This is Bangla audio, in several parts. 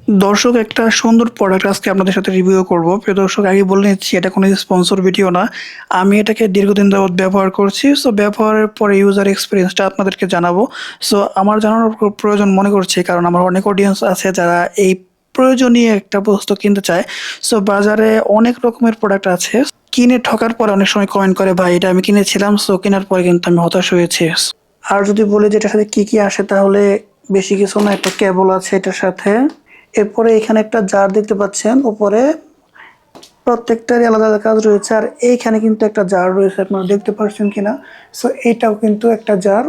দর্শক, একটা সুন্দর প্রোডাক্ট আজকে আপনাদের সাথে রিভিউ করব। প্রিয় দর্শক, আগে বলে নিচ্ছি এটা কোনো স্পন্সর ভিডিও না। আমি এটাকে দীর্ঘদিন যাবত ব্যবহার করছি। সো ব্যবহারের পরে ইউজার এক্সপিরিয়েন্সটা আপনাদেরকে জানাবো। সো আমার জানানোর প্রয়োজন মনে করছি, কারণ আমার অনেক অডিয়েন্স আছে যারা এই প্রয়োজনীয় একটা বস্তু কিনতে চায়। সো বাজারে অনেক রকমের প্রোডাক্ট আছে, কিনে ঠকার পরে অনেক সময় কমেন্ট করে, ভাই এটা আমি কিনেছিলাম, সো কেনার পরে কিন্তু আমি হতাশ হয়েছি। আর যদি বলি যে এটার সাথে কি কি আসে, তাহলে বেশি কিছু না, একটা কেবল আছে এটার সাথে। এরপরে এখানে একটা জার দেখতে পাচ্ছেন উপরে, প্রত্যেকটারই আলাদা আলাদা কাজ রয়েছে। আর এইখানে কিন্তু একটা জার রয়েছে, আপনারা দেখতে পাচ্ছেন কিনা। সো এটাও কিন্তু একটা জার।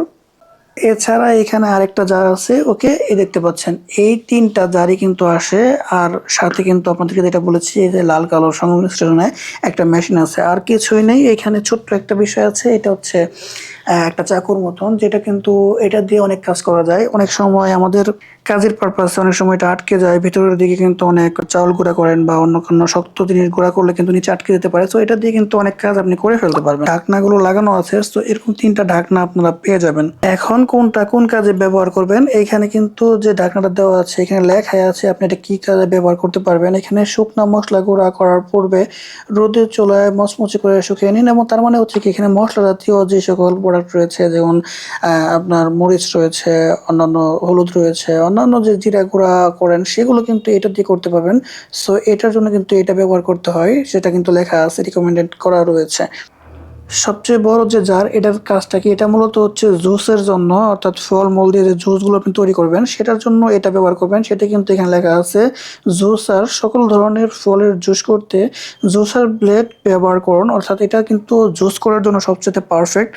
এছাড়া এখানে আরেকটা জার আছে, ওকে, এই দেখতে পাচ্ছেন। এই তিনটা জারই কিন্তু আসে। আর সাথে কিন্তু আপনাদেরকে যেটা বলেছি, এই যে লাল কালো সংমিশ্রণে একটা মেশিন আছে, আর কিছুই নেই। এখানে ছোট্ট একটা বিষয় আছে, এটা হচ্ছে একটা চাকুর মতন, যেটা কিন্তু এটা দিয়ে অনেক কাজ করা যায়। অনেক সময় আমাদের কাজের পারপাসে অনেক সময় এটা আটকে যায়, ভিতরের দিকে কিন্তু অনেক চাউল গুঁড়া করেন বা অন্য কোনো শক্ত জিনিস গুঁড়া করলে কিন্তু নিচে আটকে যেতে পারে। তো এটা দিয়ে কিন্তু অনেক কাজ আপনি করে ফেলতে পারবেন। ঢাকনাগুলো লাগানো আছে, তো এরকম তিনটা ঢাকনা আপনারা পেয়ে যাবেন। এখন কোনটা কোন কাজে ব্যবহার করবেন, এইখানে কিন্তু যে ঢাকনাটা দেওয়া আছে এখানে লেখা আছে আপনি এটা কি কাজে ব্যবহার করতে পারবেন। এখানে শুকনা মশলা গুঁড়া করার পূর্বে রোদে চুলায় মচমচে করে শুকিয়ে নিন, এবং তার মানে হচ্ছে কি এখানে মশলা জাতীয় যে সকল প্রোডাক্ট রয়েছে, যেমন আপনার মরিচ রয়েছে, অন্যান্য হলুদ রয়েছে, অন্যান্য যে জিরা গুঁড়া করেন সেগুলো কিন্তু এটা দিয়ে করতে পারবেন। সো এটার জন্য কিন্তু এটা ব্যবহার করতে হয়, সেটা কিন্তু লেখা আছে, রিকমেন্ডেড করা রয়েছে। সবচেয়ে বড় যে জার, এটার কাজটা কি, এটা মূলত হচ্ছে জুসের জন্য, অর্থাৎ ফল মূল দিয়ে যে জুসগুলো আপনি তৈরি করবেন সেটার জন্য এটা ব্যবহার করবেন। সেটা কিন্তু এখানে লেখা আছে, জুসার সকল ধরনের ফলের জুস করতে জুসার ব্লেড ব্যবহার করুন। অর্থাৎ এটা কিন্তু জুস করার জন্য সবচেয়ে পারফেক্ট।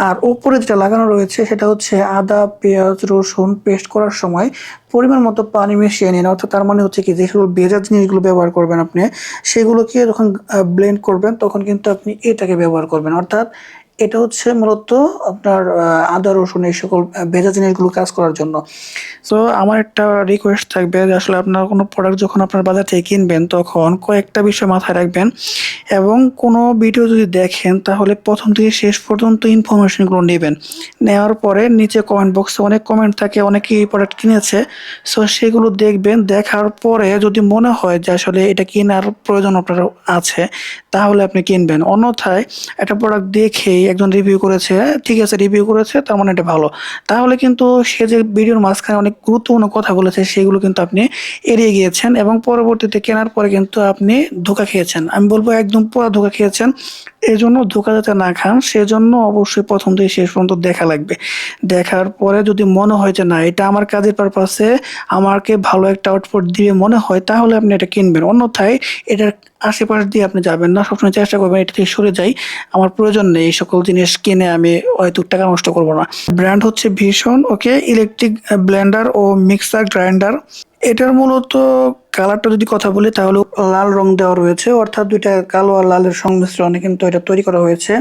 আর উপরে যেটা লাগানো রয়েছে সেটা হচ্ছে আদা পেঁয়াজ রসুন পেস্ট করার সময় পরিমাণ মতো পানি মিশিয়ে নিন। অর্থাৎ তার মানে হচ্ছে কি, যেগুলো ভেজা জিনিসগুলো ব্যবহার করবেন আপনি, সেগুলোকে যখন ব্লেন্ড করবেন তখন কিন্তু আপনি এটাকে ব্যবহার করবেন। অর্থাৎ এটা হচ্ছে মূলত আপনার আদা রসুন এই সকল ভেজা জিনিসগুলো কাজ করার জন্য। সো আমার একটা রিকোয়েস্ট থাকবে যে আসলে আপনার কোনো প্রোডাক্ট যখন আপনার বাজার থেকে কিনবেন তখন কয়েকটা বিষয় মাথায় রাখবেন, এবং কোনো ভিডিও যদি দেখেন তাহলে প্রথম থেকে শেষ পর্যন্ত ইনফরমেশনগুলো নেবেন। নেওয়ার পরে নিচে কমেন্ট বক্সে অনেক কমেন্ট থাকে, অনেকেই এই প্রোডাক্ট কিনেছে। সো সেগুলো দেখবেন, দেখার পরে যদি মনে হয় যে আসলে এটা কেনার প্রয়োজন আপনার আছে, তাহলে আপনি কিনবেন। অন্যথায় একটা প্রোডাক্ট দেখেই একজন রিভিউ করেছে, ঠিক আছে রিভিউ করেছে তার মানে এটা ভালো, তাহলে কিন্তু সে যে ভিডিওর মাঝখানে অনেক গুরুত্বপূর্ণ কথা বলেছে সেগুলো কিন্তু আপনি এড়িয়ে গিয়েছেন, এবং পরবর্তীতে কেনার পরে কিন্তু আপনি ধোঁকা খেয়েছেন। আমি বলবো একদম পুরো ধোঁকা খেয়েছেন। এই জন্য ধোঁকা যাতে না খান, সেজন্য অবশ্যই প্রথম থেকে শেষ পর্যন্ত দেখা লাগবে। দেখার পরে যদি মনে হয় যে না, এটা আমার কাজের পারপাসে আমাকে ভালো একটা আউটপুট দিয়ে মনে হয়, তাহলে আপনি এটা কিনবেন। অন্যথায় এটার আশেপাশ দিয়ে আপনি যাবেন না, সবসময় চেষ্টা করবেন এটা থেকে সরে যাই, আমার প্রয়োজন নেই এই সকল জিনিস কিনে আমি হয়তো টাকা নষ্ট করব না। ব্র্যান্ড হচ্ছে ভীষণ, ওকে, ইলেকট্রিক ব্লেন্ডার ও মিক্সার গ্রাইন্ডার। এটার মূলত কালারটা যদি কথা বলি তাহলে লাল রং দেওয়া রয়েছে, অর্থাৎ দুইটা কালো আর লালের সংমিশ্রণে কিন্তু এটা তৈরি করা হয়েছে।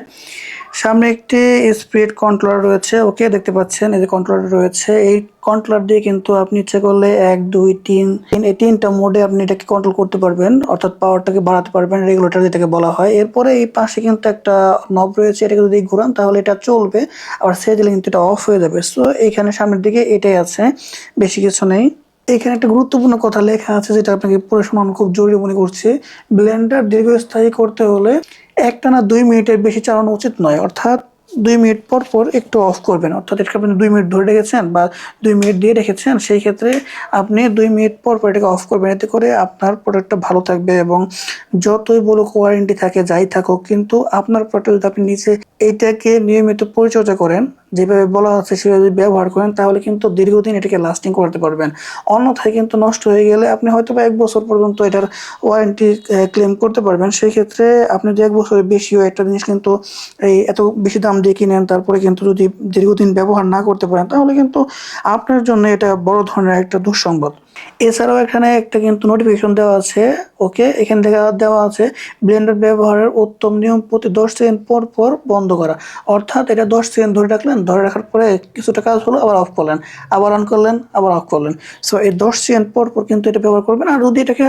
সামনে একটি স্পিড কন্ট্রোলার রয়েছে, ওকে, দেখতে পাচ্ছেন এই যে কন্ট্রোলার রয়েছে। এই কন্ট্রোলার দিয়ে কিন্তু আপনি ইচ্ছে করলে 1 2 3 এই তিনটা মোডে আপনি এটাকে কন্ট্রোল করতে পারবেন, অর্থাৎ পাওয়ারটাকে বাড়াতে পারবেন, রেগুলেটর যেটাকে বলা হয়। এরপরে এই পাশে কিন্তু একটা নব রয়েছে, এটাকে যদি ঘোরান তাহলে এটা চলবে, আবার ছেড়ে দিলে কিন্তু এটা অফ হয়ে যাবে। সো এখানে সামনের দিকে এটাই আছে, বেশি কিছু নেই। এখানে একটা গুরুত্বপূর্ণ কথা লেখা আছে যেটা আপনাকে পড়ে শোনানো খুব জরুরি মনে করছি। ব্লেন্ডার দীর্ঘস্থায়ী করতে হলে একটানা 2 মিনিটের বেশি চালানো উচিত নয়। অর্থাৎ 2 মিনিট পর পর একটু অফ করবেন। অর্থাৎ এটাকে আপনি 2 মিনিট ধরে রেখেছেন বা 2 মিনিট দিয়ে রেখেছেন, সেই ক্ষেত্রে আপনি 2 মিনিট পর পর এটাকে অফ করবেন। এতে করে আপনার প্রোডাক্টটা ভালো থাকবে, এবং যতই বলুক ওয়ারেন্টি থাকে যাই থাকুক, কিন্তু আপনার প্রোডাক্ট যদি আপনি নিজে এইটাকে নিয়মিত পরিচর্যা করেন, যেভাবে বলা আছে সেভাবে যদি ব্যবহার করেন, তাহলে কিন্তু দীর্ঘদিন এটাকে লাস্টিং করতে পারবেন। অন্যথায় কিন্তু নষ্ট হয়ে গেলে আপনি হয়তো বা 1 বছর পর্যন্ত এটার ওয়ারেন্টি ক্লেম করতে পারবেন। সেই ক্ষেত্রে আপনি যে 1 বছরের বেশিও একটা জিনিস কিন্তু এই এত বেশি দাম দিয়ে কিনেন, তারপরে কিন্তু যদি দীর্ঘদিন ব্যবহার না করতে পারেন, তাহলে কিন্তু আপনার জন্য এটা বড় ধরনের একটা দুঃসংবাদ। এছাড়াও এখানে একটা কিন্তু নোটিফিকেশন দেওয়া আছে, ওকে, এখানে দেওয়া আছে ব্লেন্ডার ব্যবহারের উত্তম নিয়ম, প্রতি 10 সেকেন্ড পর পর বন্ধ করা। অর্থাৎ এটা 10 সেকেন্ড ধরে রাখলেন, ধরে রাখার পরে কিছুটা কাজ হলো, আবার অফ করলেন, আবার অন করলেন, আবার অফ করলেন। সো এই 10 সেকেন্ড পর পর কিন্তু এটা ব্যবহার করবেন। আর যদি এটাকে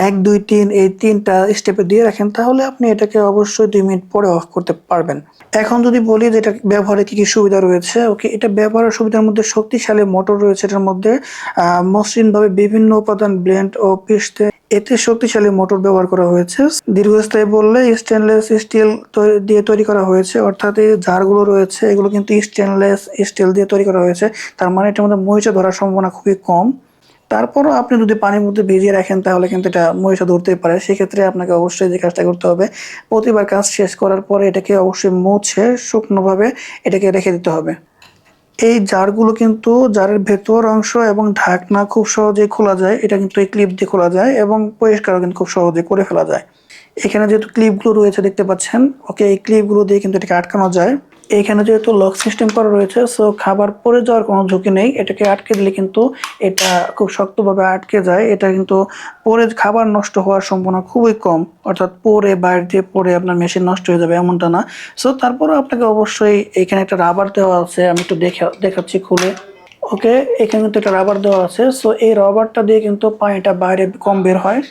1 2 3 এই তিনটা স্টেপে দিয়ে রাখেন, তাহলে আপনি এটাকে অবশ্যই 2 মিনিট পরে অফ করতে পারবেন। এখন যদি বলি যে এটা ব্যবহারে কি কি সুবিধা রয়েছে, ওকে, এটা ব্যবহারের সুবিধার মধ্যে শক্তিশালী মোটর রয়েছে, এটার মধ্যে মসৃণভাবে বিভিন্ন উপাদান ব্লেন্ড ও পিষতে এতে শক্তিশালী মোটর ব্যবহার করা হয়েছে। দীর্ঘস্থায়ী বললে স্টেনলেস স্টিল দিয়ে তৈরি করা হয়েছে, অর্থাৎ এই জারগুলো রয়েছে এগুলো কিন্তু স্টেনলেস স্টিল দিয়ে তৈরি করা হয়েছে। তার মানে এটার মধ্যে মরিচা ধরার সম্ভাবনা খুবই কম। তারপরও আপনি যদি পানির মধ্যে ভিজিয়ে রাখেন তাহলে কিন্তু এটা মরিচা ধরতেই পারে। সেক্ষেত্রে আপনাকে অবশ্যই যে কাজটা করতে হবে, প্রতিবার কাজ শেষ করার পরে এটাকে অবশ্যই মুছে শুকনোভাবে এটাকে রেখে দিতে হবে। এই জারগুলো কিন্তু জারের ভেতর অংশ এবং ঢাকনা খুব সহজেই খোলা যায়। এটা কিন্তু এই ক্লিপ দিয়ে খোলা যায় এবং পরিষ্কারও কিন্তু খুব সহজে করে ফেলা যায়। এখানে যেহেতু ক্লিপগুলো রয়েছে দেখতে পাচ্ছেন, ওকে, এই ক্লিপগুলো দিয়ে কিন্তু এটাকে আটকানো যায়। এখানে যেহেতু লক সিস্টেম করা রয়েছে, সো খাবার পড়ে যাওয়ার কোনো ঝুঁকি নেই। এটাকে আটকে দিলে কিন্তু এটা খুব শক্তভাবে আটকে যায়। এটা কিন্তু পরে খাবার নষ্ট হওয়ার সম্ভাবনা খুবই কম, অর্থাৎ পরে বাইরে দিয়ে পরে আপনার মেশিন নষ্ট হয়ে যাবে এমনটা না। সো তারপরেও আপনাকে অবশ্যই এখানে একটা রাবার দেওয়া আছে, আমি একটু দেখাচ্ছি খুলে। ওকে, এখানে কিন্তু একটা রাবার দেওয়া আছে। সো এই রাবারটা দিয়ে কিন্তু পানিটা বাইরে কম বের হয়।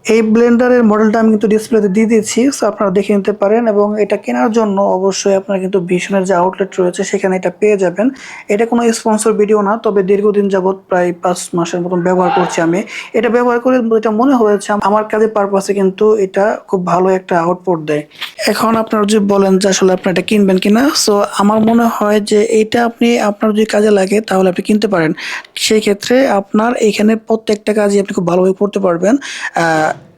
এই ব্লেন্ডারের মডেলটা আমি কিন্তু ডিসপ্লেতে দিয়ে দিয়েছি, সো আপনারা দেখে নিতে পারেন। এবং এটা কেনার জন্য অবশ্যই আপনারা কিন্তু ভীষণের যে আউটলেট রয়েছে সেখানে এটা পেয়ে যাবেন। এটা কোনো স্পন্সর ভিডিও না, তবে দীর্ঘদিন যাবৎ প্রায় 5 মাসের মতন ব্যবহার করছি আমি। এটা ব্যবহার করে এটা মনে হয়েছে আমার কাজের পারপাসে কিন্তু এটা খুব ভালো একটা আউটপুট দেয়। এখন আপনারা যদি বলেন যে আসলে আপনি এটা কিনবেন কিনা, সো আমার মনে হয় যে এইটা আপনি আপনার যদি কাজে লাগে তাহলে আপনি কিনতে পারেন। সেই ক্ষেত্রে আপনার এখানে প্রত্যেকটা কাজই আপনি খুব ভালোভাবে করতে পারবেন।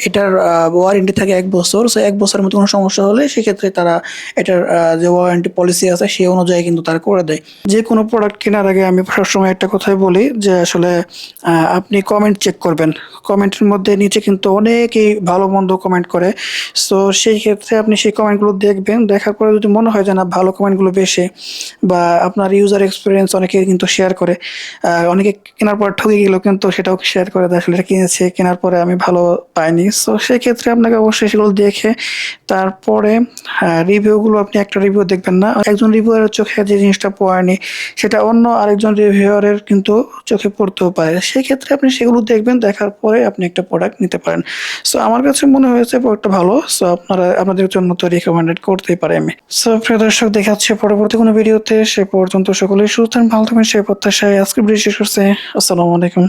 এটার ওয়ারেন্টি থাকে 1 বছর। সো 1 বছরের মধ্যে কোনো সমস্যা হলে সেক্ষেত্রে তারা এটার যে ওয়ারেন্টি পলিসি আছে সেই অনুযায়ী কিন্তু তারা করে দেয়। যে কোনো প্রোডাক্ট কেনার আগে আমি সবসময় একটা কথাই বলি যে আসলে আপনি কমেন্ট চেক করবেন। কমেন্টের মধ্যে নিচে কিন্তু অনেকেই ভালো মন্দ কমেন্ট করে। সো সেই ক্ষেত্রে আপনি সেই কমেন্টগুলো দেখবেন, দেখার পরে যদি মনে হয় যে না ভালো কমেন্টগুলো বেশি বা আপনার ইউজার এক্সপিরিয়েন্স অনেকে কিন্তু শেয়ার করে, অনেকে কেনার পর ঠকে গেলেও কিন্তু সেটাও শেয়ার করে দেয় আসলে এটা কিনেছে, কেনার পরে আমি ভালো পাইনি। সো সেক্ষেত্রে আপনাকে অবশ্যই সেগুলো দেখে তারপরে রিভিউগুলো, আপনি একটা রিভিউ দেখবেন না, একজন রিভিউয়ারের চোখে যে জিনিসটা পড়েনি সেটা অন্য আরেকজন রিভিউয়ারের কিন্তু চোখে পড়তেও পারে। সেক্ষেত্রে আপনি সেগুলো দেখবেন, দেখার পরে আপনি একটা প্রোডাক্ট নিতে পারেন। সো আমার কাছে মনে হয়েছে প্রোডাক্টটা ভালো। সো আপনাদের জন্য তো রিকমেন্ডেড করতেই পারি আমি। সো প্রিয় দর্শক, দেখা হচ্ছে পরবর্তী কোনো ভিডিওতে। সে পর্যন্ত সকলেই সুস্থ থাকুন, ভালো থাকবেন সেই প্রত্যাশায় আজকে ভিডিও শেষ করছে। আসসালামু আলাইকুম।